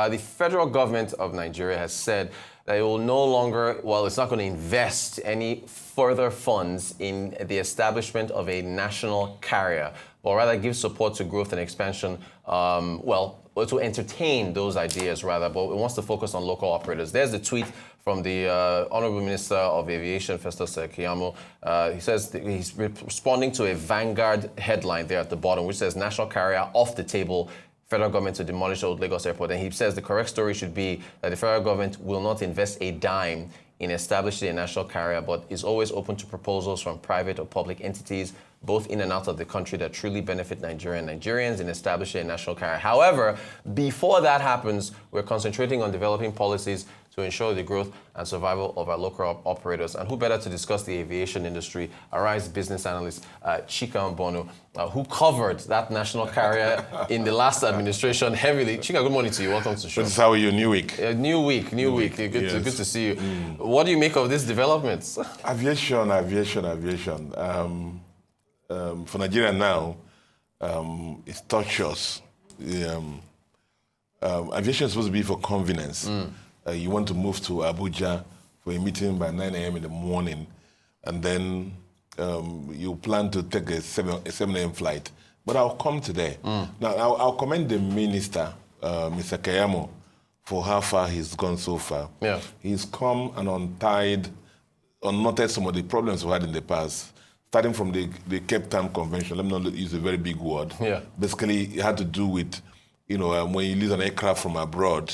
The federal government of Nigeria has said that it will no longer, well, it's not going to invest any further funds in the establishment of a national carrier, but rather give support to growth and expansion, to entertain those ideas rather, but it wants to focus on local operators. There's the tweet from the Honorable Minister of Aviation, Festus Keyamo. He says that he's responding to a Vanguard headline there at the bottom, which says, national carrier off the table, federal government to demolish old Lagos Airport. And he says the correct story should be that the federal government will not invest a dime in establishing a national carrier, but is always open to proposals from private or public entities, both in and out of the country, that truly benefit Nigeria and Nigerians in establishing a national carrier. However, before that happens, we're concentrating on developing policies to ensure the growth and survival of our local operators. And who better to discuss the aviation industry? Arise business analyst Chika Mbonu, who covered that national carrier in the last administration heavily. Chika, good morning to you. Welcome to the show. How are you? New week. New week. Good to see you. What do you make of these developments? Aviation. For Nigeria now, it's torturous. Aviation is supposed to be for convenience. You want to move to Abuja for a meeting by 9 a.m. in the morning, and then you plan to take a 7 a.m. flight. But I'll come to there. Now, I'll commend the minister, Mr. Keyamo, for how far he's gone so far. Yeah. He's come and unknotted some of the problems we had in the past, starting from the Cape Town Convention. Let me not use a very big word. Yeah. Basically, it had to do with, when you lease an aircraft from abroad,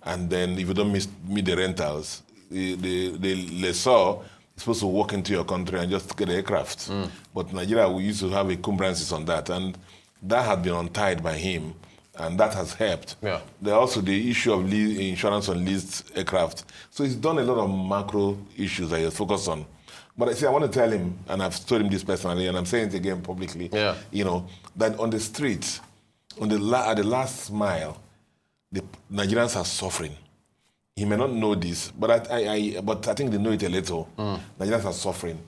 and then if you don't meet the rentals, the lessor is supposed to walk into your country and just get the aircraft. But Nigeria, we used to have encumbrances on that, and that had been untied by him, and that has helped. Yeah. There also the issue of insurance on leased aircraft. So he's done a lot of macro issues that he's focused on. But I want to tell him, and I've told him this personally, and I'm saying it again publicly, that on the streets, at the last mile, the Nigerians are suffering. He may not know this, but I think they know it a little. Nigerians are suffering.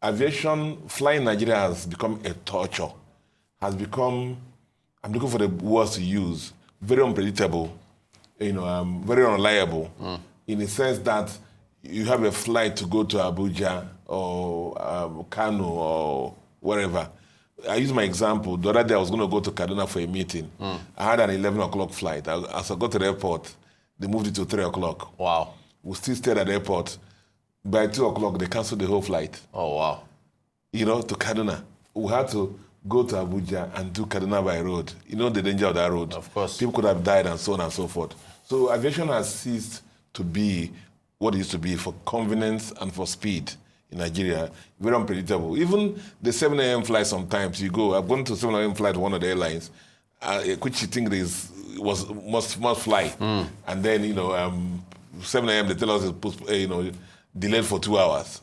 Aviation, flying Nigeria has become a torture. Has become, I'm looking for the words to use, very unpredictable, very unreliable, in the sense that you have a flight to go to Abuja or Kano or wherever. I use my example. The other day I was going to go to Kaduna for a meeting. I had an 11 o'clock flight. As I got to the airport, they moved it to 3 o'clock. Wow. We still stayed at the airport. By 2 o'clock, they canceled the whole flight. Oh, wow. To Kaduna. We had to go to Abuja and do Kaduna by road. You know the danger of that road. Of course. People could have died and so on and so forth. So aviation has ceased to be what it used to be for convenience and for speed. In Nigeria, very unpredictable. Even the 7 a.m. flight sometimes, you go, I've gone to 7 a.m. flight, one of the airlines, which you think must fly. And then, 7 a.m. they tell us it's delayed for 2 hours.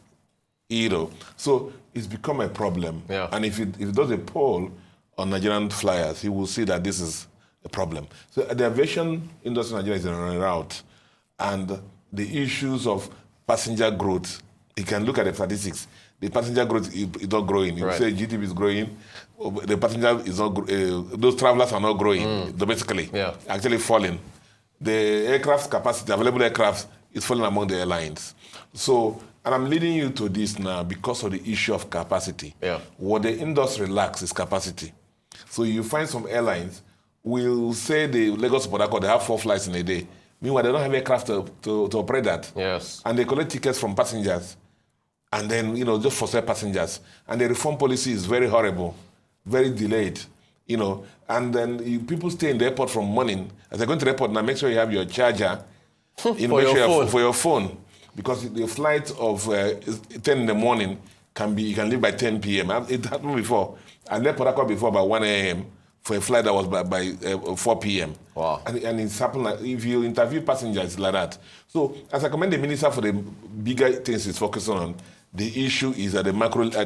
So it's become a problem. Yeah. And if it does a poll on Nigerian flyers, he will see that this is a problem. So the aviation industry in Nigeria is in a rout. And the issues of passenger growth, you can look at the statistics. The passenger growth is not growing. You say GDP is growing, the passenger is not. Those travelers are not growing domestically. Yeah. Actually falling. The aircraft capacity, available aircraft, is falling among the airlines. So, and I'm leading you to this now because of the issue of capacity. Yeah. What the industry lacks is capacity. So you find some airlines will say the Lagos Port Harcourt, they have 4 flights in a day. Meanwhile, they don't have aircraft to operate that. Yes. And they collect tickets from passengers. And then, just for sale passengers. And the reform policy is very horrible, very delayed, And then people stay in the airport from morning. As they're going to the airport, now make sure you have your charger for your phone. Because the flight of 10 in the morning you can leave by 10 p.m. It happened before. I left Port Harcourt before by 1 a.m. for a flight that was by 4 p.m. Wow. And it's happened if you interview passengers like that. So as I commend the minister for the bigger things he's focusing on, the issue is at the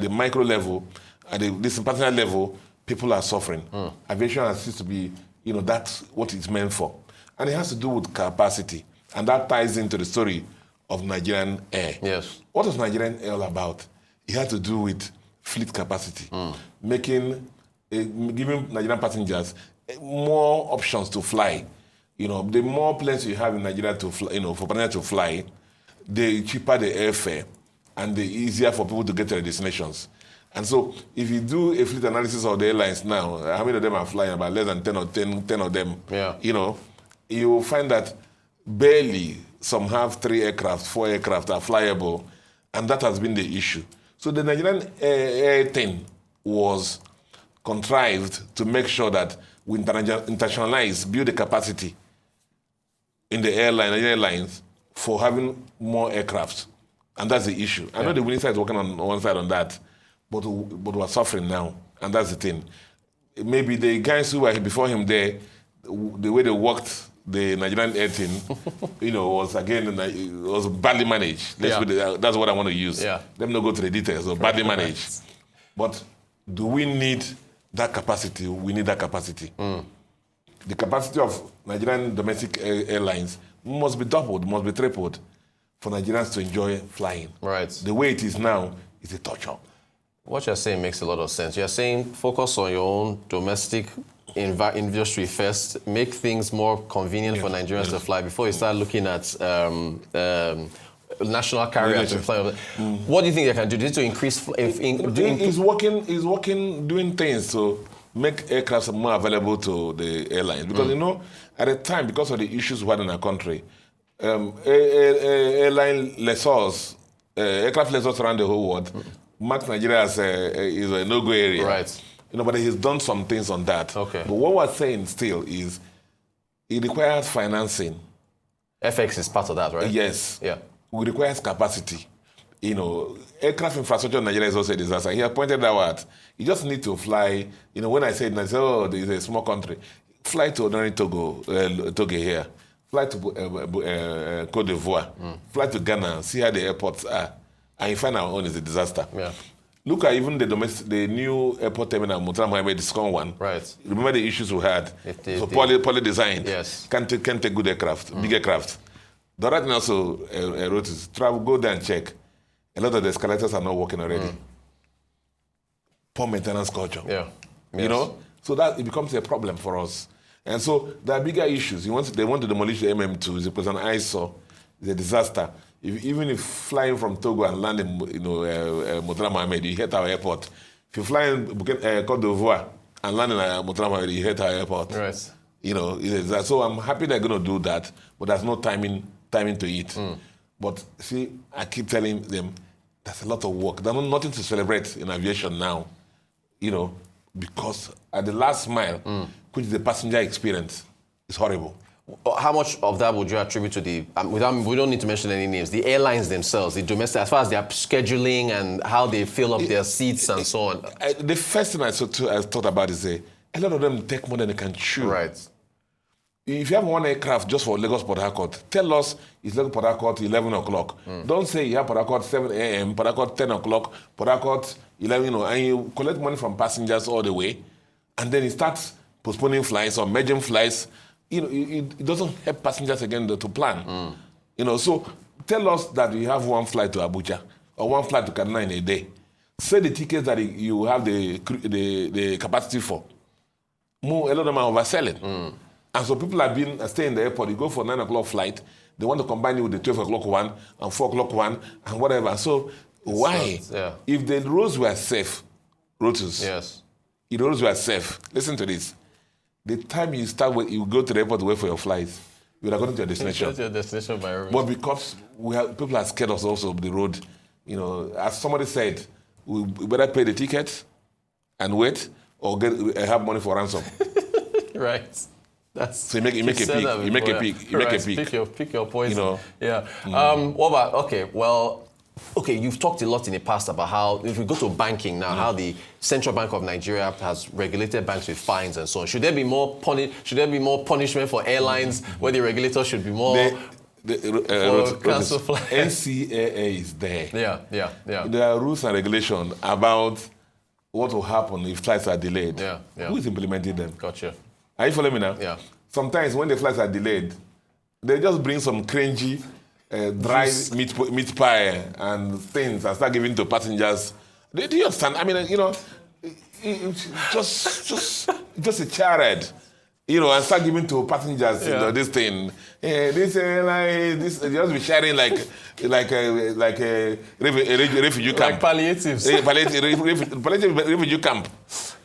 micro level, at this personal level, people are suffering. Aviation has ceased to be, that's what it's meant for. And it has to do with capacity. And that ties into the story of Nigerian Air. Yes. What is Nigerian Air all about? It had to do with fleet capacity, giving Nigerian passengers more options to fly. You know, the more planes you have in Nigeria to fly, you know, for Nigeria to fly, the cheaper the airfare and the easier for people to get to their destinations. And so if you do a fleet analysis of the airlines now, how many of them are flying? About less than 10 of them. Yeah. You know, you will find that barely some have 3 aircraft, 4 aircraft are flyable, and that has been the issue. So the Nigerian air thing was contrived to make sure that we internationalize, build the capacity in the airlines for having more aircraft. And that's the issue. I know the winning side is working on one side on that, but we're suffering now. And that's the thing. Maybe the guys who were before him there, the way they worked the Nigerian air team, you know, was badly managed. That's what I want to use. Yeah. Let me not go to the details. So badly managed. But do we need that capacity? We need that capacity. The capacity of Nigerian domestic airlines must be doubled, must be tripled for Nigerians to enjoy flying. Right. The way it is now is a torture. What you're saying makes a lot of sense. You're saying focus on your own domestic industry first, make things more convenient for Nigerians to fly before you start looking at national carriers to fly. What do you think they can do? To increase? He's working, doing things to make aircraft more available to the airlines. Because, you know, at the time, because of the issues we had in our country, airline lessors, aircraft lessors around the whole world, marked Nigeria as a no-go area. Right. You know, but he's done some things on that. Okay. But what we're saying still is it requires financing. FX is part of that, right? Yes. Yeah. It requires capacity. You know, aircraft infrastructure in Nigeria is also a disaster. He has pointed that out. You just need to fly. You know, when I say, oh, there's a small country, fly to ordinary Togo here. Fly to Côte d'Ivoire. Fly to Ghana, see how the airports are. And you find our own is a disaster. Yeah. Look at even the new airport terminal, Murtala Mohammed, the second one. Right. Remember the issues we had? Poorly designed. Yes. Can't take good aircraft, big aircraft. The right now also wrote is travel, go there and check. A lot of the escalators are not working already. Poor maintenance culture. Yeah. Yes. You know? So that it becomes a problem for us. And so there are bigger issues. They want to demolish the MM2. It's an eyesore. It's a disaster. Even if flying from Togo and landing, you know, Murtala Mohammed, you hit our airport. If you fly in Côte d'Ivoire and land in Murtala Mohammed, you hit our airport. Right. You know, so I'm happy they're going to do that, but there's no timing to it. But see, I keep telling them there's a lot of work. There's nothing to celebrate in aviation now, you know, because at the last mile, which is the passenger experience, is horrible. How much of that would you attribute to the, we don't need to mention any names, the airlines themselves, the domestic, as far as their scheduling and how they fill up their seats and so on? The first thing I thought about is a lot of them take more than they can chew. Right. If you have one aircraft just for Lagos Port Harcourt, tell us it's Lagos Port Harcourt 11 o'clock. Don't say you have Port Harcourt 7 a.m., Port Harcourt 10 o'clock, Port Harcourt 11, you know, and you collect money from passengers all the way, and then it starts postponing flights or merging flights. You know, it doesn't help passengers again to plan. You know, so tell us that you have one flight to Abuja or one flight to Kaduna in a day. Say the tickets that you have the capacity for. A lot of them are overselling. And so people have been staying in the airport. You go for 9 o'clock flight. They want to combine it with the 12 o'clock one and 4 o'clock one and whatever. So why? If the roads were safe, routes. Yes. If the roads were safe, listen to this. The time you go to the airport to wait for your flights, you're not going to your destination. Your destination by everything. But because people are scared of also of the road, you know, as somebody said, we better pay the ticket and wait or have money for ransom. Right. So you make a peak. Pick your poison. You know. Yeah. What about, okay, you've talked a lot in the past about how, if we go to banking now, how the Central Bank of Nigeria has regulated banks with fines and so on. Should there be more punishment for airlines where the regulator should be more cancel flights? NCAA is there. Yeah. There are rules and regulations about what will happen if flights are delayed. Yeah. Who is implementing them? Gotcha. Are you following me now? Yeah. Sometimes when the flights are delayed, they just bring some cringy dry meat pie and things and start giving to passengers. Do you understand? I mean, you know, it's just a charade. you know, and start giving to passengers, you know, this thing. This just be sharing like a refugee camp. Like palliatives. Palliative refugee camp.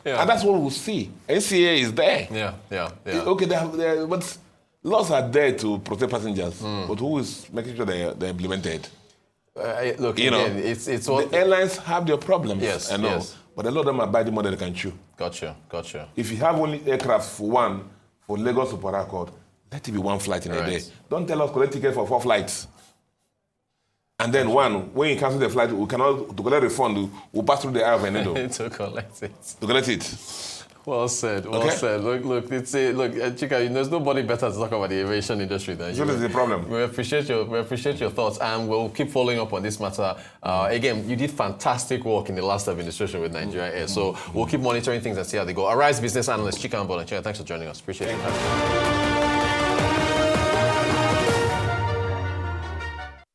Yeah. And that's what we'll see. NCA is there. Yeah. Okay, but laws are there to protect passengers. But who is making sure they're implemented? Look, you again, know, it's what the airlines have their problems. Yes, I know. yes. But a lot of them are biting more than they can chew. Gotcha. If you have only aircraft for Lagos to Port Harcourt, let it be one flight in a day. Don't tell us collect ticket for 4 flights. And then when you cancel the flight, we cannot, to collect refund, we'll pass through the eye of a needle. To collect it. To collect it. Well said. Look, Chika, there's nobody better to talk about the aviation industry than you. What is the problem? We appreciate your thoughts, and we'll keep following up on this matter. Again, you did fantastic work in the last administration with Nigeria Air, so we'll keep monitoring things and see how they go. Arise Business Analyst Chika Mbonu. Chika, thanks for joining us. Appreciate it.